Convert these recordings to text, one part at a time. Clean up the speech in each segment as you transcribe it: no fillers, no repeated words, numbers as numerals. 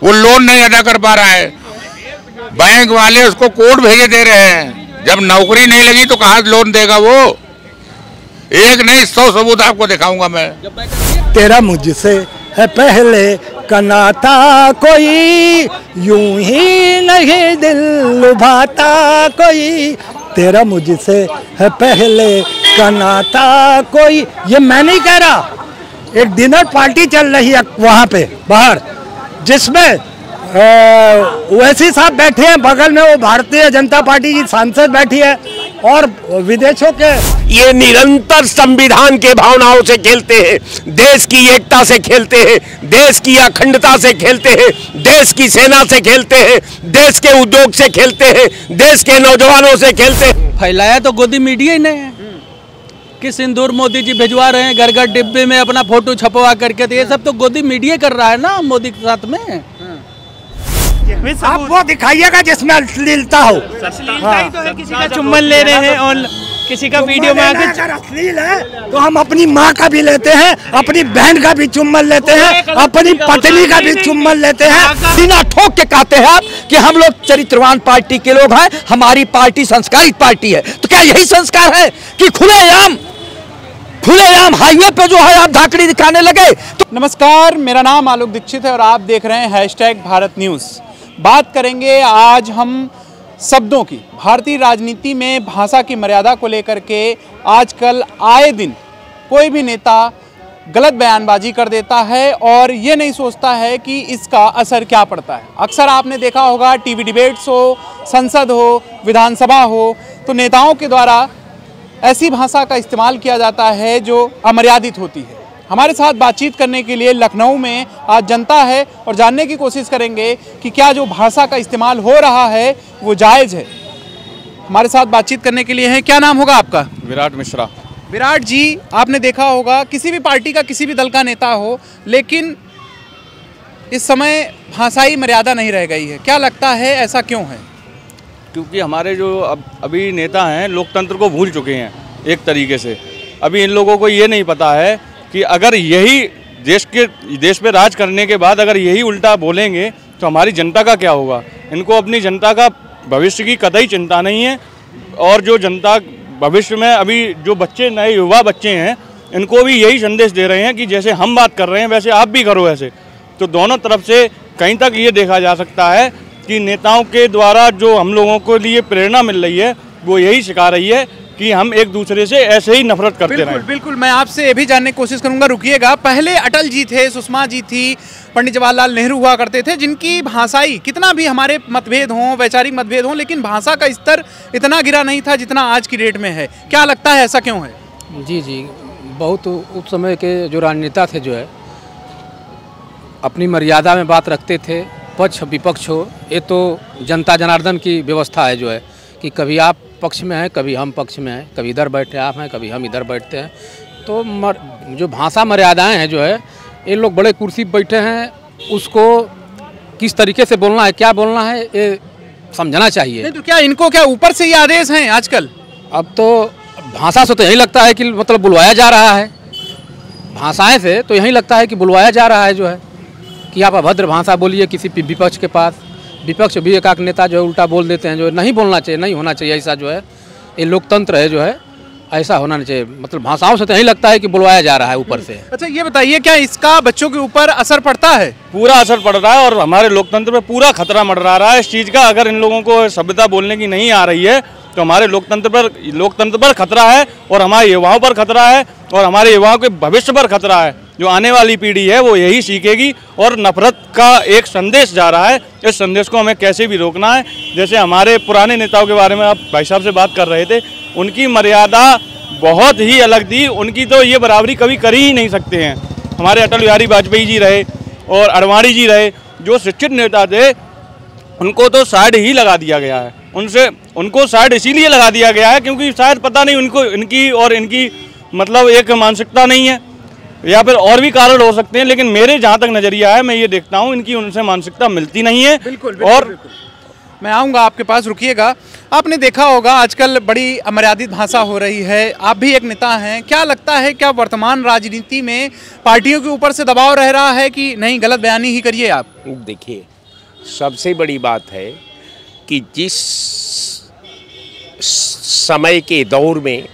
वो लोन नहीं अदा कर पा रहा है, बैंक वाले उसको कोर्ट भेजे दे रहे हैं। जब नौकरी नहीं लगी तो कहाँ लोन देगा वो? एक नहीं 100 सबूत आपको दिखाऊंगा मैं। तेरा मुझसे है पहले का नाता, कोई यूं ही नहीं दिल लुभाता कोई। तेरा मुझसे है पहले का नाता कोई। ये मैं नहीं कह रहा, एक डिनर पार्टी चल रही है वहाँ पे बाहर, जिसमें ओवैसी साहब बैठे हैं, बगल में वो भारतीय जनता पार्टी की सांसद बैठी है, और विदेशों के ये निरंतर संविधान के भावनाओं से खेलते हैं, देश की एकता से खेलते हैं, देश की अखंडता से खेलते हैं, देश की सेना से खेलते हैं, देश के उद्योग से खेलते हैं, देश के नौजवानों से खेलते हैं। फैलाया तो गोदी मीडिया ही नहीं है कि सिंदूर मोदी जी भिजवा रहे हैं घर घर डिब्बे में अपना फोटो छपवा करके, तो ये सब तो गोदी मीडिया कर रहा है ना मोदी के साथ में। आप वो दिखाइएगा जिसमें अश्लीलता हो। हाँ। तो है, किसी का चुम्बन ले रहे हैं और किसी का वीडियो में आके अगर अश्लील है तो हम अपनी माँ का भी लेते हैं, अपनी बहन का भी चुम्बन लेते हैं, अपनी पत्नी का भी चुम्बन लेते हैं। सीना ठोक के कहते हैं आप कि हम लोग चरित्रवान पार्टी के लोग हैं, हमारी पार्टी संस्कारित पार्टी है। तो क्या यही संस्कार है कि खुलेआम हाईवे पे जो है आप धाकड़ी दिखाने लगे? तो नमस्कार, मेरा नाम आलोक दीक्षित है और आप देख रहे हैं #भारत न्यूज़। बात करेंगे आज हम शब्दों की। भारतीय राजनीति में भाषा की मर्यादा को लेकर के आजकल आए दिन कोई भी नेता गलत बयानबाजी कर देता है और ये नहीं सोचता है कि इसका असर क्या पड़ता है। अक्सर आपने देखा होगा टीवी डिबेट्स हो, संसद हो, विधानसभा हो, तो नेताओं के द्वारा ऐसी भाषा का इस्तेमाल किया जाता है जो अमर्यादित होती है। हमारे साथ बातचीत करने के लिए लखनऊ में आज जनता है और जानने की कोशिश करेंगे कि क्या जो भाषा का इस्तेमाल हो रहा है वो जायज़ है। हमारे साथ बातचीत करने के लिए है, क्या नाम होगा आपका? विराट मिश्रा। विराट जी, आपने देखा होगा किसी भी पार्टी का, किसी भी दल का नेता हो, लेकिन इस समय भाषाई मर्यादा नहीं रह गई है। क्या लगता है ऐसा क्यों है? क्योंकि हमारे जो अभी नेता हैं लोकतंत्र को भूल चुके हैं एक तरीके से। अभी इन लोगों को ये नहीं पता है कि अगर यही देश पे राज करने के बाद अगर यही उल्टा बोलेंगे तो हमारी जनता का क्या होगा। इनको अपनी जनता का भविष्य की कतई चिंता नहीं है, और जो जनता भविष्य में अभी जो बच्चे, नए युवा बच्चे हैं, इनको भी यही संदेश दे रहे हैं कि जैसे हम बात कर रहे हैं वैसे आप भी करो ऐसे। तो दोनों तरफ से कहीं तक ये देखा जा सकता है कि नेताओं के द्वारा जो हम लोगों को लिए प्रेरणा मिल रही है वो यही सिखा रही है कि हम एक दूसरे से ऐसे ही नफरत करते रहें। बिल्कुल, मैं आपसे ये भी जानने की कोशिश करूंगा, रुकिएगा। पहले अटल जी थे, सुषमा जी थी, पंडित जवाहरलाल नेहरू हुआ करते थे, जिनकी भाषाई, कितना भी हमारे मतभेद हों, वैचारिक मतभेद हों, लेकिन भाषा का स्तर इतना गिरा नहीं था जितना आज की डेट में है। क्या लगता है ऐसा क्यों है? जी, बहुत उस समय के जो राजनेता थे जो है अपनी मर्यादा में बात रखते थे, पक्ष विपक्ष हो। ये तो जनता जनार्दन की व्यवस्था है जो है कि कभी आप पक्ष में हैं, कभी हम पक्ष में हैं, कभी इधर बैठे आप हैं, कभी हम इधर बैठते हैं। तो जो भाषा मर्यादाएं हैं जो है, ये लोग बड़े कुर्सी पर बैठे हैं, उसको किस तरीके से बोलना है, क्या बोलना है, ये समझना चाहिए। नहीं तो क्या इनको क्या ऊपर से ये आदेश हैं आजकल? अब तो भाषा से तो यही लगता है कि मतलब बुलवाया जा रहा है, भाषाएं से तो यही लगता है कि बुलवाया जा रहा है जो है कि आप अभद्र भाषा बोलिए किसी विपक्ष के पास। विपक्ष भी एक नेता जो है उल्टा बोल देते हैं, जो नहीं बोलना चाहिए, नहीं होना चाहिए ऐसा जो है। ये लोकतंत्र है जो है, ऐसा होना नहीं चाहिए। मतलब भाषाओं से तो यही लगता है कि बुलवाया जा रहा है ऊपर से। अच्छा, ये बताइए क्या इसका बच्चों के ऊपर असर पड़ता है? पूरा असर पड़ रहा है और हमारे लोकतंत्र पे पूरा खतरा मंडरा रहा है इस चीज़ का। अगर इन लोगों को सभ्यता बोलने की नहीं आ रही है तो हमारे लोकतंत्र पर खतरा है, और हमारे युवाओं पर खतरा है, और हमारे युवाओं के भविष्य पर खतरा है। जो आने वाली पीढ़ी है वो यही सीखेगी, और नफरत का एक संदेश जा रहा है। इस संदेश को हमें कैसे भी रोकना है। जैसे हमारे पुराने नेताओं के बारे में आप भाई साहब से बात कर रहे थे, उनकी मर्यादा बहुत ही अलग थी, उनकी तो ये बराबरी कभी कर ही नहीं सकते हैं। हमारे अटल बिहारी वाजपेयी जी रहे और अडवाणी जी रहे, जो शिक्षित नेता थे, उनको तो साइड ही लगा दिया गया है। उनको साइड इसीलिए लगा दिया गया है क्योंकि शायद पता नहीं उनको इनकी मतलब एक मानसिकता नहीं है, या फिर और भी कारण हो सकते हैं। लेकिन मेरे जहाँ तक नज़रिया है, मैं ये देखता हूँ इनकी उनसे मानसिकता मिलती नहीं है। बिल्कुल, और बिल्कुल। मैं आऊँगा आपके पास, रुकिएगा। आपने देखा होगा आजकल बड़ी अमर्यादित भाषा हो रही है, आप भी एक नेता हैं, क्या लगता है क्या वर्तमान राजनीति में पार्टियों के ऊपर से दबाव रह रहा है कि नहीं गलत बयानी ही करिए आप? देखिए, सबसे बड़ी बात है कि जिस समय के दौर में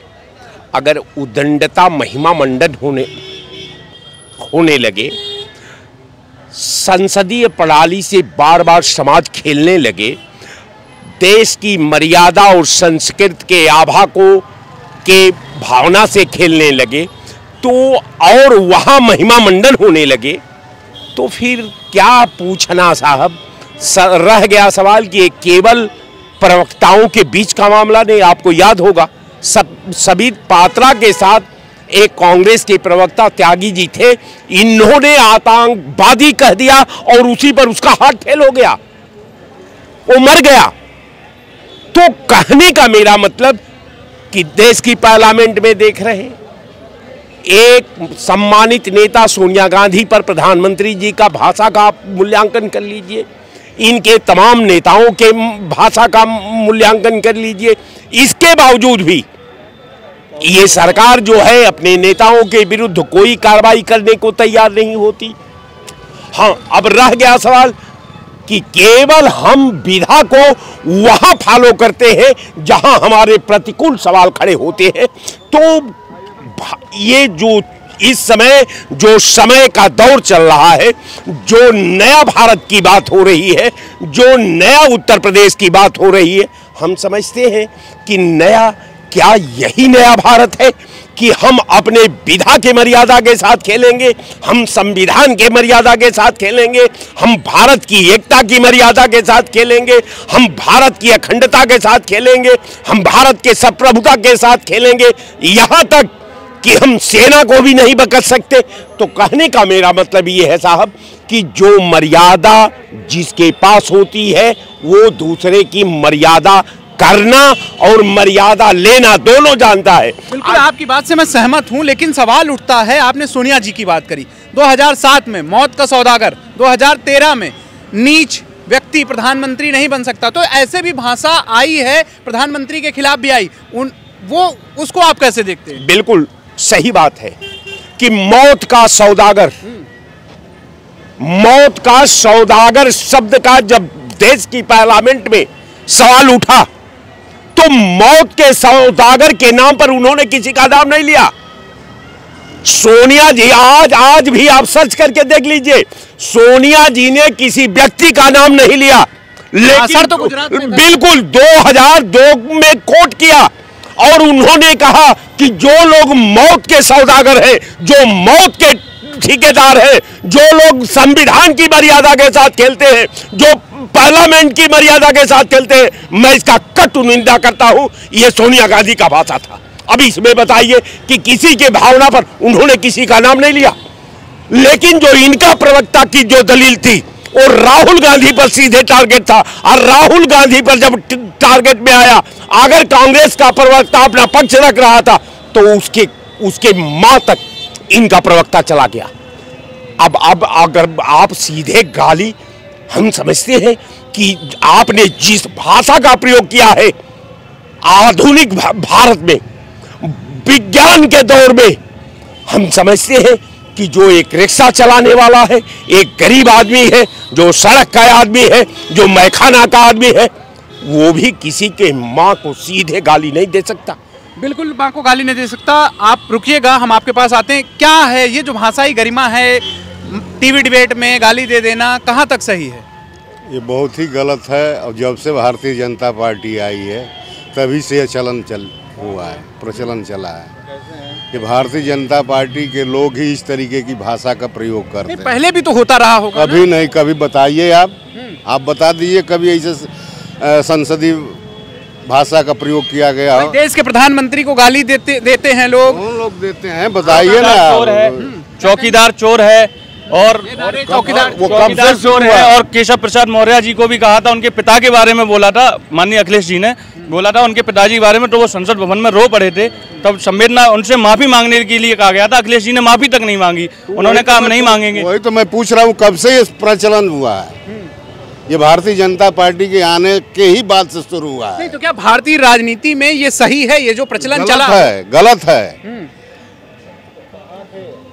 अगर उदंडता महिमा मंडन होने लगे, संसदीय प्रणाली से बार बार समाज खेलने लगे, देश की मर्यादा और संस्कृति के आभा के भावना से खेलने लगे, तो और वहाँ महिमा मंडन होने लगे, तो फिर क्या पूछना साहब। रह गया सवाल कि केवल प्रवक्ताओं के बीच का मामला नहीं। आपको याद होगा सभी पात्रा के साथ एक कांग्रेस के प्रवक्ता त्यागी जी थे, इन्होंने आतंकवादी कह दिया और उसी पर उसका हार्ट फेल हो गया, वो मर गया। तो कहने का मेरा मतलब कि देश की पार्लियामेंट में देख रहे हैं, एक सम्मानित नेता सोनिया गांधी पर प्रधानमंत्री जी का भाषा का आप मूल्यांकन कर लीजिए, इनके तमाम नेताओं के भाषा का मूल्यांकन कर लीजिए, इसके बावजूद भी ये सरकार जो है अपने नेताओं के विरुद्ध कोई कार्रवाई करने को तैयार नहीं होती। हाँ, अब रह गया सवाल कि केवल हम विधा को वहां फॉलो करते हैं जहां हमारे प्रतिकूल सवाल खड़े होते हैं। तो ये जो इस समय जो समय का दौर चल रहा है, जो नया भारत की बात हो रही है, जो नया उत्तर प्रदेश की बात हो रही है, हम समझते हैं कि नया क्या यही नया भारत है कि हम अपने विधा के मर्यादा के साथ खेलेंगे, हम संविधान के मर्यादा के साथ खेलेंगे, हम भारत की एकता की मर्यादा के साथ खेलेंगे, हम भारत की अखंडता के साथ खेलेंगे, हम भारत के संप्रभुता के साथ खेलेंगे, यहाँ तक कि हम सेना को भी नहीं बकस सकते। तो कहने का मेरा मतलब ये है साहब कि जो मर्यादा जिसके पास होती है वो दूसरे की मर्यादा करना और मर्यादा लेना दोनों जानता है। बिल्कुल आपकी बात से मैं सहमत हूं, लेकिन सवाल उठता है, आपने सोनिया जी की बात करी, 2007 में मौत का सौदागर, 2013 में नीच व्यक्ति प्रधानमंत्री नहीं बन सकता, तो ऐसे भी भाषा आई है, प्रधानमंत्री के खिलाफ भी आई, उसको आप कैसे देखते हैं? बिल्कुल सही बात है कि मौत का सौदागर, मौत का सौदागर शब्द का जब देश की पार्लियामेंट में सवाल उठा तो मौत के सौदागर के नाम पर उन्होंने किसी का नाम नहीं लिया। सोनिया जी आज भी आप सर्च करके देख लीजिए, सोनिया जी ने किसी व्यक्ति का नाम नहीं लिया, लेकिन तो बिल्कुल 2002 में कोट किया और उन्होंने कहा कि जो लोग मौत के सौदागर हैं, जो मौत के ठेकेदार हैं, जो लोग संविधान की मर्यादा के साथ खेलते हैं, जो पार्लियामेंट की मर्यादा के साथ खेलते हैं, मैं इसका कटु निंदा करता हूं। यह सोनिया गांधी का भाषा था। अब इसमें बताइए कि किसी के भावना पर उन्होंने किसी का नाम नहीं लिया, लेकिन जो इनका प्रवक्ता की जो दलील थी वो राहुल गांधी पर सीधे टारगेट था, और राहुल गांधी पर जब टारगेट में आया, अगर कांग्रेस का प्रवक्ता अपना पक्ष रख रहा था तो उसके मां तक इनका प्रवक्ता चला गया। अब अगर आप सीधे गाली, हम समझते हैं कि आपने जिस भाषा का प्रयोग किया है आधुनिक भारत में, विज्ञान के दौर में, हम समझते हैं कि जो एक रिक्शा चलाने वाला है, एक गरीब आदमी है, जो सड़क का आदमी है, जो मैखाना का आदमी है, वो भी किसी के माँ को सीधे गाली नहीं दे सकता। बिल्कुल माँ को गाली नहीं दे सकता। आप रुकिएगा, हम आपके पास आते हैं। क्या है ये जो भाषाई गरिमा है, टीवी डिबेट में गाली दे देना, कहाँ तक सही है? ये बहुत ही गलत है, और जब से भारतीय जनता पार्टी आई है तभी से यह प्रचलन चला है कि भारतीय जनता पार्टी के लोग ही इस तरीके की भाषा का प्रयोग करते हैं। पहले भी तो होता रहा होगा। कभी नहीं, कभी बताइए आप बता दीजिए कभी ऐसे संसदीय भाषा का प्रयोग किया गया। देश के प्रधानमंत्री को गाली देते हैं लोग। कौन लोग देते हैं बताइए ना। चौकीदार चोर है और चौकीदार चोर है। और केशव प्रसाद मौर्य जी को भी कहा था, उनके पिता के बारे में बोला था, माननीय अखिलेश जी ने बोला था उनके पिताजी के बारे में, तो वो संसद भवन में रो पड़े थे। तब संवेदना उनसे माफी मांगने के लिए कहा गया था, अखिलेश जी ने माफी तक नहीं मांगी, उन्होंने कहा हम नहीं मांगेंगे। वही तो मैं पूछ रहा हूँ, कब से ये प्रचलन हुआ है? ये भारतीय जनता पार्टी के आने के ही बाद से शुरू हुआ है। नहीं तो क्या भारतीय राजनीति में ये सही है, ये जो प्रचलन चला है? गलत है।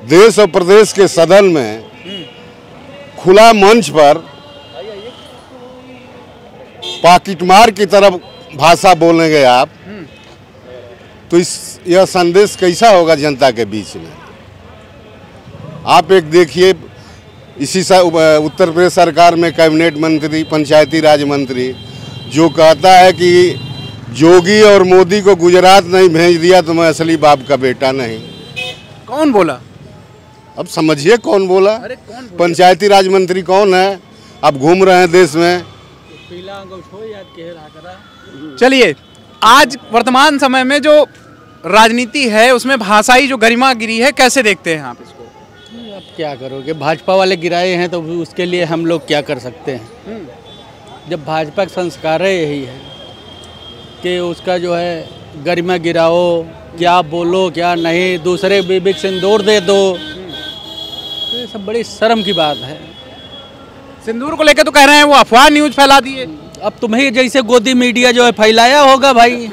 देश और प्रदेश के सदन में खुला मंच पर पाकिटमार की तरफ भाषा बोलेंगे आप, तो यह संदेश कैसा होगा जनता के बीच में? आप एक देखिए, इसी उत्तर प्रदेश सरकार में कैबिनेट मंत्री, पंचायती राज मंत्री जो कहता है कि योगी और मोदी को गुजरात नहीं भेज दिया तो मैं असली बाप का बेटा नहीं। कौन बोला? अब समझिए कौन बोला। अरे कौन बोला? पंचायती राज मंत्री कौन है? अब घूम रहे हैं देश में। चलिए, आज वर्तमान समय में जो राजनीति है उसमें भाषाई जो गरिमा गिरी है, कैसे देखते हैं आप इसको? अब क्या करोगे, भाजपा वाले गिराए हैं तो उसके लिए हम लोग क्या कर सकते हैं। जब भाजपा का संस्कार है यही है कि उसका जो है गरिमा गिराओ, क्या बोलो क्या नहीं, दूसरे बीबी सिंदूर दे दो, तो ये सब बड़ी शर्म की बात है। सिंदूर को लेकर तो कह रहे हैं वो अफवाह न्यूज फैला दिए। अब तुम्हें जैसे गोदी मीडिया जो है फैलाया होगा भाई,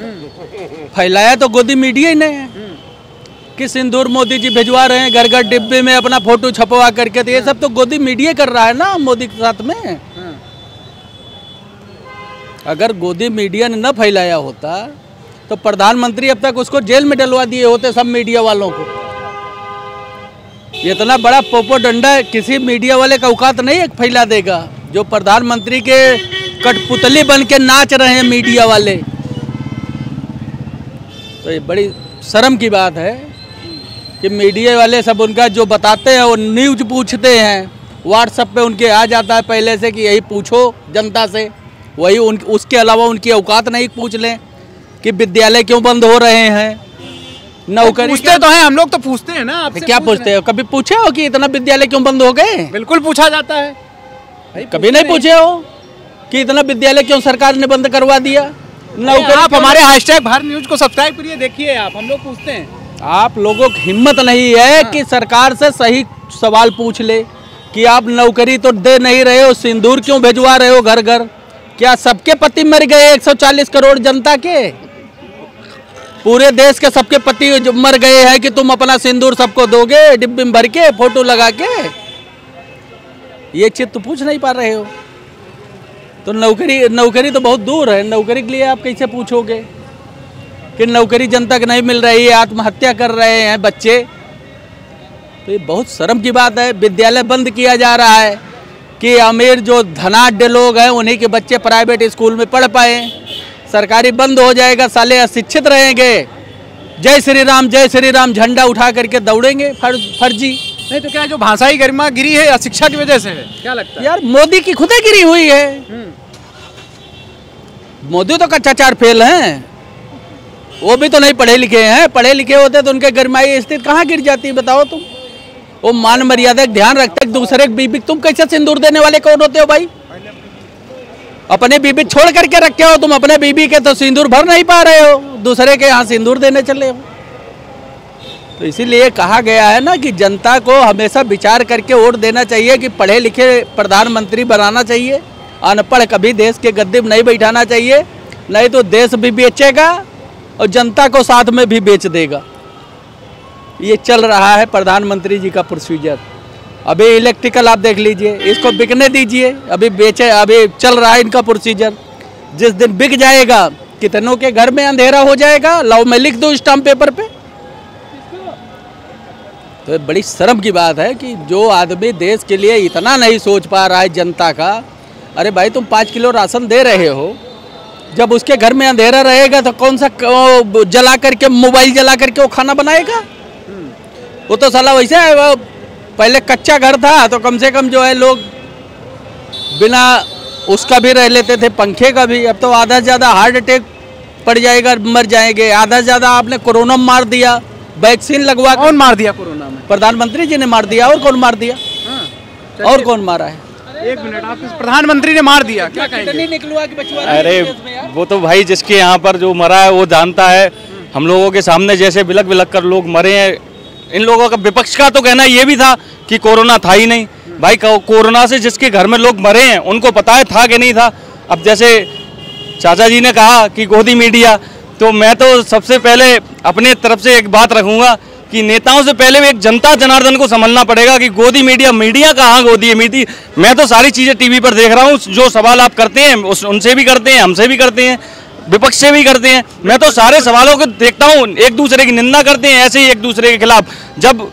फैलाया तो गोदी मीडिया ही नहीं है कि सिंदूर मोदी जी भिजवा रहे हैं घर घर डिब्बे में अपना फोटो छपवा करके, तो ये सब तो गोदी मीडिया कर रहा है ना मोदी के साथ में। अगर गोदी मीडिया ने न फैलाया होता तो प्रधानमंत्री अब तक उसको जेल में डलवा दिए होते सब मीडिया वालों को। इतना बड़ा पोपोडंडा किसी मीडिया वाले का औकात नहीं है फैला देगा, जो प्रधानमंत्री के कठपुतली बन के नाच रहे हैं मीडिया वाले। तो ये बड़ी शर्म की बात है कि मीडिया वाले सब उनका जो बताते हैं वो न्यूज पूछते हैं, व्हाट्सएप पे उनके आ जाता है पहले से कि यही पूछो जनता से, वही उसके अलावा उनकी औकात नहीं पूछ लें कि विद्यालय क्यों बंद हो रहे हैं, नौकरी पूछते तो हैं, हम लोग तो पूछते हैं ना आपसे। क्या पूछते हो? कभी पूछे हो कि इतना विद्यालय क्यों बंद हो गए? बिल्कुल पूछा जाता है। कभी नहीं पूछे हो कि इतना विद्यालय क्यों सरकार ने बंद करवा दिया? नौकरी आप हमारे हैशटैग भारत न्यूज को सब्सक्राइब करिए, देखिए आप, हम लोग पूछते हैं। आप लोगों की हिम्मत नहीं है कि सरकार से सही सवाल पूछ ले कि आप नौकरी तो दे नहीं रहे हो, सिंदूर क्यों भिजवा रहे हो घर घर? क्या सबके पति मर गए? 140 करोड़ जनता के, पूरे देश के सबके पति मर गए हैं कि तुम अपना सिंदूर सबको दोगे डिब्बे में भर के फोटो लगा के? ये चीज तो पूछ नहीं पा रहे हो। तो नौकरी तो बहुत दूर है, नौकरी के लिए आप कैसे पूछोगे कि नौकरी जनता को नहीं मिल रही है, आत्महत्या कर रहे हैं बच्चे? तो ये बहुत शर्म की बात है। विद्यालय बंद किया जा रहा है कि अमीर जो धनाढ्य लोग हैं उन्हीं के बच्चे प्राइवेट स्कूल में पढ़ पाए, सरकारी बंद हो जाएगा, साले अशिक्षित रहेंगे, जय श्री राम झंडा उठा करके दौड़ेंगे फर्जी। नहीं तो क्या जो भाषाई गरिमा गिरी है अशिक्षा की वजह से है? क्या लगता है यार? मोदी की खुदा गिरी हुई है। मोदी तो कच्चा फेल हैं, वो भी तो नहीं पढ़े लिखे हैं। पढ़े लिखे होते तो उनके गरिमाई स्थिति कहाँ गिर जाती बताओ तुम? वो मान मर्यादा का ध्यान रखते, दूसरे की बीबी तुम कैसे सिंदूर देने वाले कौन होते हो भाई? अपने बीबी छोड़ करके रखे हो तुम, अपने बीबी के तो सिंदूर भर नहीं पा रहे हो, दूसरे के यहाँ सिंदूर देने चले हो। तो इसीलिए कहा गया है ना कि जनता को हमेशा विचार करके वोट देना चाहिए कि पढ़े लिखे प्रधानमंत्री बनाना चाहिए, अनपढ़ कभी देश के गद्दे में नहीं बैठाना चाहिए, नहीं तो देश भी बेचेगा और जनता को साथ में भी बेच देगा। ये चल रहा है प्रधानमंत्री जी का प्रोसीजर। अभी इलेक्ट्रिकल आप देख लीजिए, इसको बिकने दीजिए, अभी चल रहा है इनका प्रोसीजर। जिस दिन बिक जाएगा कितनों के घर में अंधेरा हो जाएगा, लाओ मैं लिख दूं स्टाम्प पेपर पे। तो बड़ी शर्म की बात है कि जो आदमी देश के लिए इतना नहीं सोच पा रहा है जनता का। अरे भाई तुम 5 किलो राशन दे रहे हो, जब उसके घर में अंधेरा रहेगा तो कौन सा जला करके मोबाइल जला करके वो खाना बनाएगा? वो तो साला वैसे है, पहले कच्चा घर था तो कम से कम जो है लोग बिना उसका भी रह लेते थे, पंखे का भी। अब तो आधा से ज़्यादा हार्ट अटैक पड़ जाएगा, मर जाएंगे। आधा से ज़्यादा आपने कोरोना में मार दिया, वैक्सीन लगवा। कौन मार दिया कोरोना में? प्रधानमंत्री जी ने मार दिया। और कौन मार दिया? और कौन मारा है? एक मिनट, आप प्रधानमंत्री ने मार दिया क्या कहेंगे? अरे वो तो भाई जिसके यहाँ पर जो मरा है वो जानता है। हम लोगों के सामने जैसे बिलक बिलक कर लोग मरे हैं, इन लोगों का विपक्ष का तो कहना ये भी था कि कोरोना था ही नहीं, भाई कोरोना से जिसके घर में लोग मरे हैं उनको पता है था कि नहीं था। अब जैसे चाचा जी ने कहा कि गोदी मीडिया, तो मैं तो सबसे पहले अपने तरफ से एक बात रखूंगा कि नेताओं से पहले एक जनता जनार्दन को समझना पड़ेगा कि गोदी मीडिया कहाँ गोदी है मीडिया। मैं तो सारी चीज़ें टीवी पर देख रहा हूँ, जो सवाल आप करते हैं उनसे भी करते हैं, हमसे भी करते हैं, विपक्ष से भी करते हैं। मैं तो सारे सवालों को देखता हूँ, एक दूसरे की निंदा करते हैं, ऐसे ही एक दूसरे के खिलाफ जब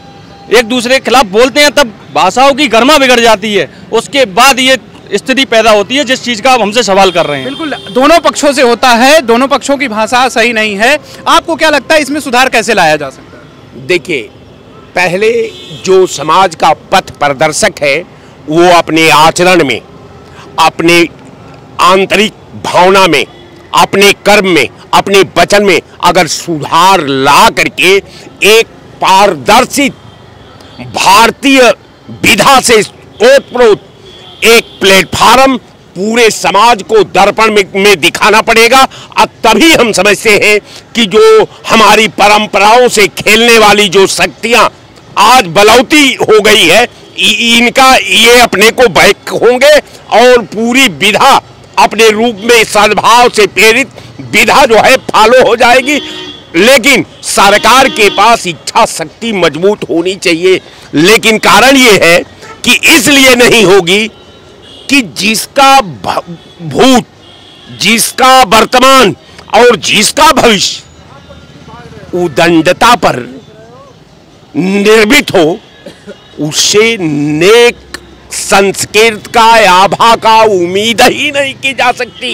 एक दूसरे के खिलाफ बोलते हैं तब भाषाओं की गर्मा बिगड़ जाती है। उसके बाद ये स्थिति पैदा होती है जिस चीज का आप हमसे सवाल कर रहे हैं। बिल्कुल, दोनों पक्षों से होता है, दोनों पक्षों की भाषा सही नहीं है। आपको क्या लगता है इसमें सुधार कैसे लाया जा सकता है? देखिए, पहले जो समाज का पथ प्रदर्शक है वो अपने आचरण में, अपने आंतरिक भावना में, अपने कर्म में, अपने वचन में अगर सुधार ला करके एक पारदर्शी भारतीय विधा से ओतप्रोत एक प्लेटफार्म पूरे समाज को दर्पण में दिखाना पड़ेगा। अब तभी हम समझते हैं कि जो हमारी परंपराओं से खेलने वाली जो शक्तियां आज बलौती हो गई है, इनका ये अपने को बैक होंगे और पूरी विधा अपने रूप में सद्भाव से प्रेरित विधा जो है फॉलो हो जाएगी। लेकिन सरकार के पास इच्छा शक्ति मजबूत होनी चाहिए। लेकिन कारण ये है कि इसलिए नहीं होगी कि जिसका भूत, जिसका वर्तमान और जिसका भविष्य उदंडता पर निर्मित हो, उससे नेक संस्कृत का आभा का उम्मीद ही नहीं की जा सकती।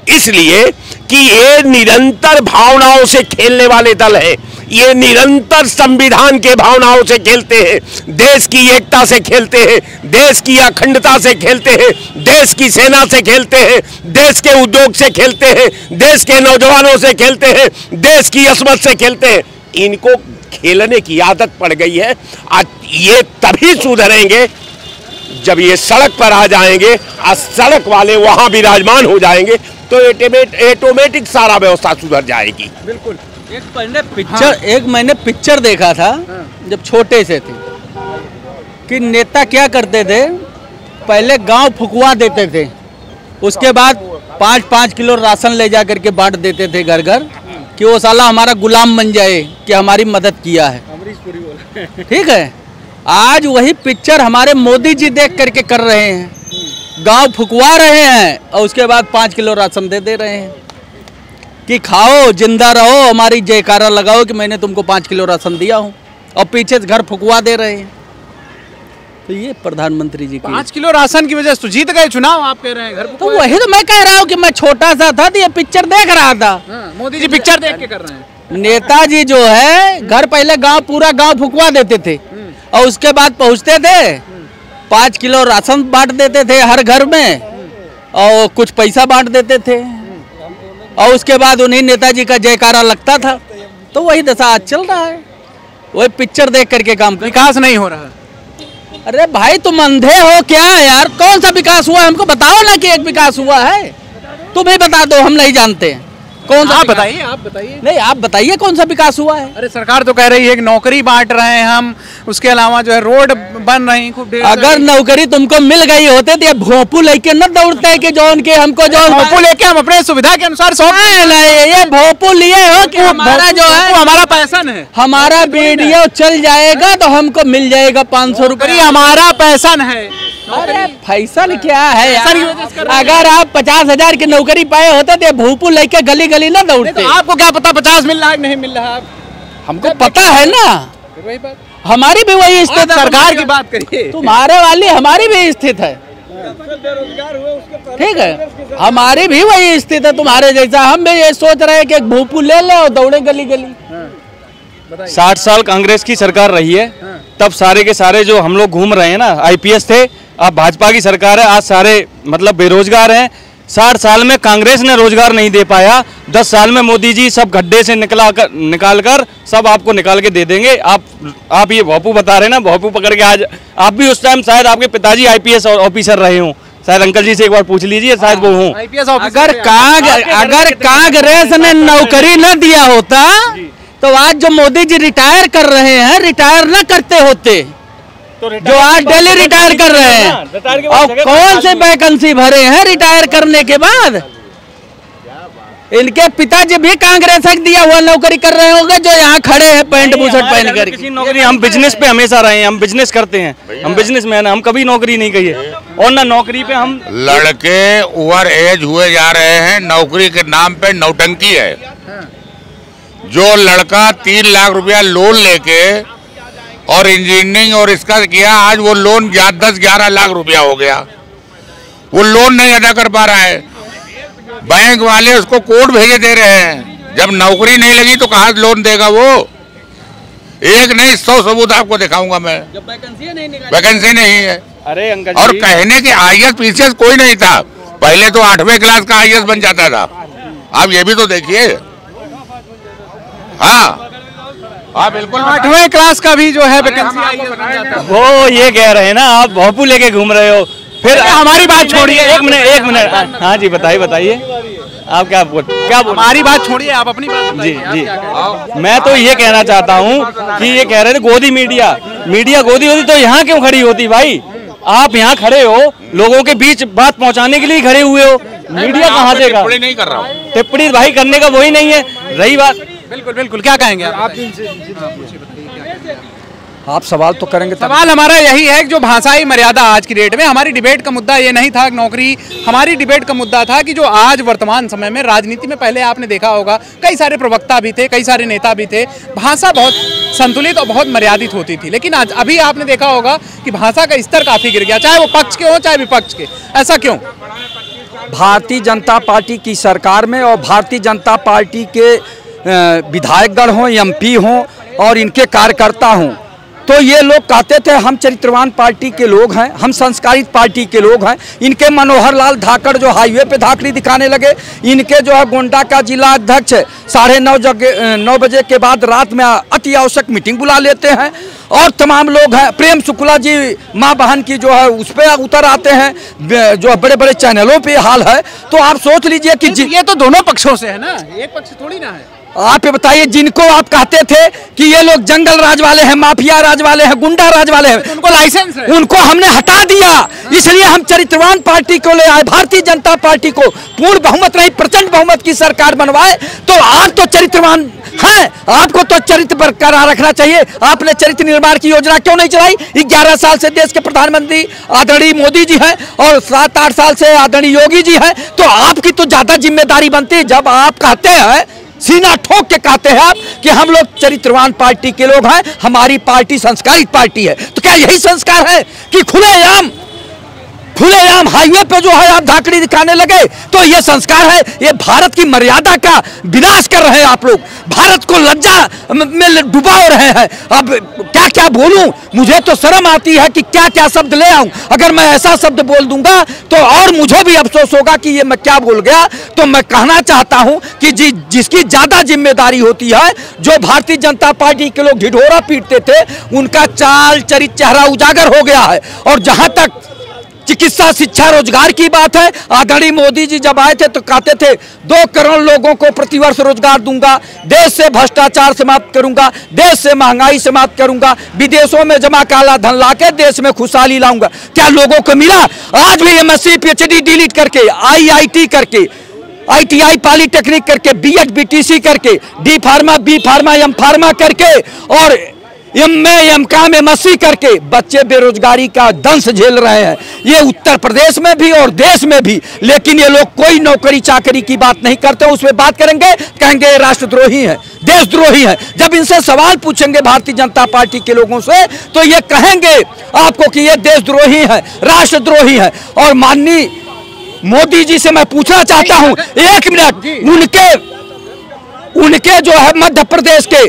इसलिए कि ये निरंतर भावनाओं से खेलने वाले दल है, ये निरंतर संविधान के भावनाओं से खेलते हैं, देश की एकता से खेलते हैं, देश की अखंडता से खेलते हैं, देश की सेना से खेलते हैं, देश के उद्योग से खेलते हैं, देश के नौजवानों से खेलते हैं, देश की अस्मत से खेलते हैं। इनको खेलने की आदत पड़ गई है। आज ये तभी सुधरेंगे जब ये सड़क पर आ जाएंगे और सड़क वाले वहां विराजमान हो जाएंगे तो ऑटोमेटिक सारा व्यवस्था सुधर जाएगी। बिल्कुल। एक मैंने पिक्चर देखा था जब छोटे से थे कि नेता क्या करते थे, पहले गांव फुकवा देते थे, उसके बाद 5-5 किलो राशन ले जा करके बांट देते थे घर घर कि वो साला हमारा गुलाम बन जाए कि हमारी मदद किया है। ठीक है, आज वही पिक्चर हमारे मोदी जी देख करके कर रहे हैं, गांव फुकवा रहे हैं और उसके बाद 5 किलो राशन दे रहे हैं कि खाओ, जिंदा रहो, हमारी जयकारा लगाओ कि मैंने तुमको 5 किलो राशन दिया हूँ, और पीछे से घर फुकवा दे रहे हैं। तो ये प्रधानमंत्री जी की 5 किलो राशन की वजह से तो जीत गए चुनाव, आप कह रहे हैं घर। तो वही तो मैं कह रहा हूँ कि मैं छोटा सा था तो ये पिक्चर देख रहा था। मोदी जी पिक्चर देख के कर रहे हैं। नेताजी जो है घर पहले पूरा गाँव फुकवा देते थे और उसके बाद पहुँचते थे, 5 किलो राशन बांट देते थे हर घर में और कुछ पैसा बांट देते थे और उसके बाद उन्हीं नेताजी का जयकारा लगता था। तो वही दशा आज चल रहा है, वही पिक्चर देख करके काम कर। विकास नहीं हो रहा। अरे भाई तुम अंधे हो क्या यार? कौन सा विकास हुआ हमको बताओ ना कि एक विकास हुआ है, तुम ही बता दो, हम नहीं जानते कौन सा। आप बताइए। नहीं, आप बताइए कौन सा विकास हुआ है। अरे सरकार तो कह रही है कि नौकरी बांट रहे हैं हम, उसके अलावा जो है रोड बन रही हैं खूब ढेर। अगर नौकरी तुमको मिल गई होते तो ये भोंपू लेके न दौड़ते हैं कि जौन के हमको भोंपू लेके हम अपने सुविधा के अनुसार नहीं, ये भोंपू लिए हो कि हमारा जो है हमारा पैसा है, हमारा वीडियो चल जाएगा तो हमको मिल जाएगा 500 रुपये, हमारा पैसा है। अरे फैसल क्या है यार? अगर आप 50,000 की नौकरी पाए होते तो भोंपू लेके गली गली ना दौड़ते। आपको क्या पता 50 मिल रहा है नहीं मिल रहा? हमको पता है ना, वही बात। हमारी भी वही स्थिति है। सरकार की बात करिए, तुम्हारे वाली हमारी भी स्थिति है। ठीक है, हमारी भी वही स्थिति है तुम्हारे जैसा। हम भी ये सोच रहे हैं कि एक भोंपू ले ले और दौड़े गली गली। 60 साल कांग्रेस की सरकार रही है, तब सारे के सारे जो हम लोग घूम रहे हैं ना, आईपीएस थे, अब भाजपा की सरकार है, आज सारे मतलब बेरोजगार हैं। 60 साल में कांग्रेस ने रोजगार नहीं दे पाया, 10 साल में मोदी जी सब गड्ढे से निकाल कर सब आपको निकाल के दे देंगे। आप ये भोंपू बता रहे हैं ना, भोंपू पकड़ के आज आप भी उस टाइम शायद आपके पिताजी आईपीएस ऑफिसर रहे हों, शायद अंकल जी से एक बार पूछ लीजिए, शायद वो हों। अगर कांग्रेस ने नौकरी न दिया होता तो आज जो मोदी जी रिटायर कर रहे हैं, रिटायर न करते होते जो आज डेली रिटायर कर रहे हैं, और कौन से वैकेंसी भरे हैं रिटायर करने के बाद? इनके पिताजी भी कांग्रेस दिया हुआ नौकरी कर रहे होंगे जो यहाँ खड़े हैं पैंट बुशर्ट पहन कर। किसी नौकरी, हम बिजनेस पे हमेशा रहे हैं, हम बिजनेस करते हैं, हम बिजनेस मैन हैं, हम कभी नौकरी नहीं कही है और ना नौकरी पे हम। लड़के ओवर एज हुए जा रहे हैं, नौकरी के नाम पे नौटंकी है। जो लड़का 3 लाख रुपया लोन लेके और इंजीनियरिंग और इसका किया, आज वो लोन 10-11 लाख रुपया हो गया, वो लोन नहीं अदा कर पा रहा है। बैंक वाले उसको कोड भेजे दे रहे हैं, जब नौकरी नहीं लगी तो कहाँ लोन देगा वो? एक नहीं 100 सबूत आपको दिखाऊंगा मैं। जब वैकेंसी नहीं है। अरे अंकल और कहने के IAS PCS कोई नहीं था, पहले तो 8वें क्लास का IAS बन जाता था। आप ये भी तो देखिए। हाँ बिल्कुल, 8वें क्लास का भी जो है वैकेंसी। वो ये कह रहे हैं ना, आप भोपू लेके घूम रहे हो। फिर हमारी बात छोड़िए, एक मिनट। हाँ जी बताइए आप क्या बोल हमारी बात छोड़िए, आप अपनी बात जी जी। मैं तो ये कहना चाहता हूँ कि ये कह रहे थे गोदी मीडिया गोदी होती तो यहाँ क्यों खड़ी होती भाई? आप यहाँ खड़े हो, लोगों के बीच बात पहुँचाने के लिए खड़े हुए हो, मीडिया कहाँ से? टिप्पणी नहीं कर रहा हूँ, टिप्पणी भाई करने का वही नहीं है। रही बात, बिल्कुल क्या कहेंगे आप? आप सवाल तो करेंगे। सवाल हमारा यही है कि जो भाषाई मर्यादा आज की डेट में, हमारी डिबेट का मुद्दा ये नहीं था नौकरी, हमारी डिबेट का मुद्दा था कि जो आज वर्तमान समय में राजनीति में, पहले आपने देखा होगा कई सारे प्रवक्ता भी थे, कई सारे नेता भी थे, भाषा बहुत संतुलित और बहुत मर्यादित होती थी। लेकिन आज अभी आपने देखा होगा कि भाषा का स्तर काफी गिर गया, चाहे वो पक्ष के हो चाहे विपक्ष के। ऐसा क्यों? भारतीय जनता पार्टी की सरकार में और भारतीय जनता पार्टी के विधायकगण हों, MP हों और इनके कार्यकर्ता हों, तो ये लोग कहते थे हम चरित्रवान पार्टी के लोग हैं, हम संस्कारित पार्टी के लोग हैं। इनके मनोहर लाल धाकड़ जो हाईवे पे धाकड़ी दिखाने लगे, इनके जो है गोंडा का जिला अध्यक्ष 9:30 बजे के बाद रात में अति आवश्यक मीटिंग बुला लेते हैं, और तमाम लोग हैं। प्रेम शुक्ला जी माँ बहन की जो है उस पर उतर आते हैं, जो बड़े बड़े चैनलों पे हाल है। तो आप सोच लीजिए कि ये तो दोनों पक्षों से है ना, एक पक्ष थोड़ी ना है। आप ये बताइए, जिनको आप कहते थे कि ये लोग जंगल राज वाले हैं, माफिया राज वाले हैं, गुंडा राज वाले हैं, उनको लाइसेंस है, उनको हमने हटा दिया। इसलिए हम चरित्रवान पार्टी को ले आए, भारतीय जनता पार्टी को पूर्ण बहुमत नहीं प्रचंड बहुमत की सरकार बनवाए। तो आप तो चरित्रवान हैं, आपको तो चरित्र बरकरार रखना चाहिए। आपने चरित्र निर्माण की योजना क्यों नहीं चलाई? 11 साल से देश के प्रधानमंत्री आदरणीय मोदी जी हैं और 7-8 साल से आदरणीय योगी जी हैं, तो आपकी तो ज्यादा जिम्मेदारी बनती है। जब आप कहते हैं, सीना ठोक के कहते हैं आप कि हम लोग चरित्रवान पार्टी के लोग हैं, हमारी पार्टी संस्कारित पार्टी है, तो क्या यही संस्कार है कि खुलेआम हाईवे पे जो है आप धाकड़ी दिखाने लगे? तो ये संस्कार है? ये भारत की मर्यादा का विनाश कर रहे हैं आप लोग, भारत को लज्जा में डुबा रहे हैं। अब क्या क्या बोलूं, मुझे तो शर्म आती है कि क्या क्या शब्द ले आऊं। अगर मैं ऐसा शब्द बोल दूंगा तो और मुझे भी अफसोस होगा कि ये मैं क्या बोल गया। तो मैं कहना चाहता हूं कि जिसकी ज्यादा जिम्मेदारी होती है, जो भारतीय जनता पार्टी के लोग ढिढोरा पीटते थे, उनका चाल चरित्र चेहरा उजागर हो गया है। और जहां तक चिकित्सा शिक्षा रोजगार की बात है, आदरणीय मोदी जी जब आए थे तो कहते थे 2 करोड़ लोगों को प्रतिवर्ष रोजगार दूंगा, देश से भ्रष्टाचार समाप्त करूंगा, देश से महंगाई समाप्त करूंगा, विदेशों में जमा काला धन लाके देश में खुशहाली लाऊंगा। क्या लोगों को मिला? आज भी MSc PhD डिलीट करके, IIT करके, ITI पॉलिटेक्निक करके, BEd BTC करके, D pharma B pharma M pharma करके और MA MSc करके बच्चे बेरोजगारी का दंश झेल रहे हैं। ये उत्तर प्रदेश में भी और देश में भी। लेकिन ये लोग कोई नौकरी चाकरी की बात नहीं करते, उसमें बात करेंगे, कहेंगे राष्ट्रद्रोही है, देशद्रोही है। जब इनसे सवाल पूछेंगे भारतीय जनता पार्टी के लोगों से, तो ये कहेंगे आपको कि ये देशद्रोही है, राष्ट्रद्रोही है। और माननीय मोदी जी से मैं पूछना चाहता हूं, 1 मिनट, उनके जो है मध्य प्रदेश के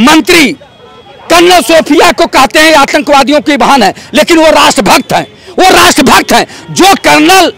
मंत्री कर्नल सोफिया को कहते हैं आतंकवादियों की बहन है, लेकिन वो राष्ट्रभक्त हैं, वो राष्ट्रभक्त हैं। जो कर्नल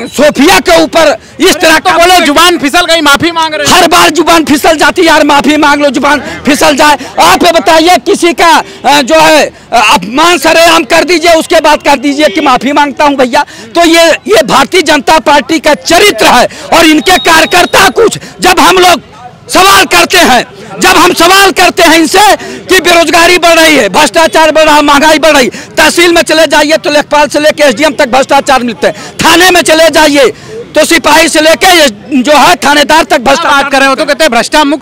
सोफिया के ऊपर इस तरह का बोले, जुबान फिसल गई, माफी मांग रहे हैं। हर बार जुबान फिसल जाती है यार, माफी मांग लो, जुबान फिसल जाए। आप ये बताइए, किसी का जो है अपमान सरेआम कर दीजिए, उसके बाद कर दीजिए कि माफी मांगता हूं भैया। तो ये भारतीय जनता पार्टी का चरित्र है। और इनके कार्यकर्ता कुछ, जब हम लोग सवाल करते हैं। जब हम सवाल करते हैं इनसे कि बेरोजगारी बढ़ रही है, भ्रष्टाचार बढ़ रहा है, महंगाई बढ़ रही, तहसील में चले जाइए तो लेखपाल से लेके एसडीएम तक भ्रष्टाचार मिलते हैं, थाने में चले जाइए तो सिपाही से लेके जो है थानेदार तक भ्रष्टाचार बात कर रहे हो तो कहते हैं भ्रष्टा मुक्त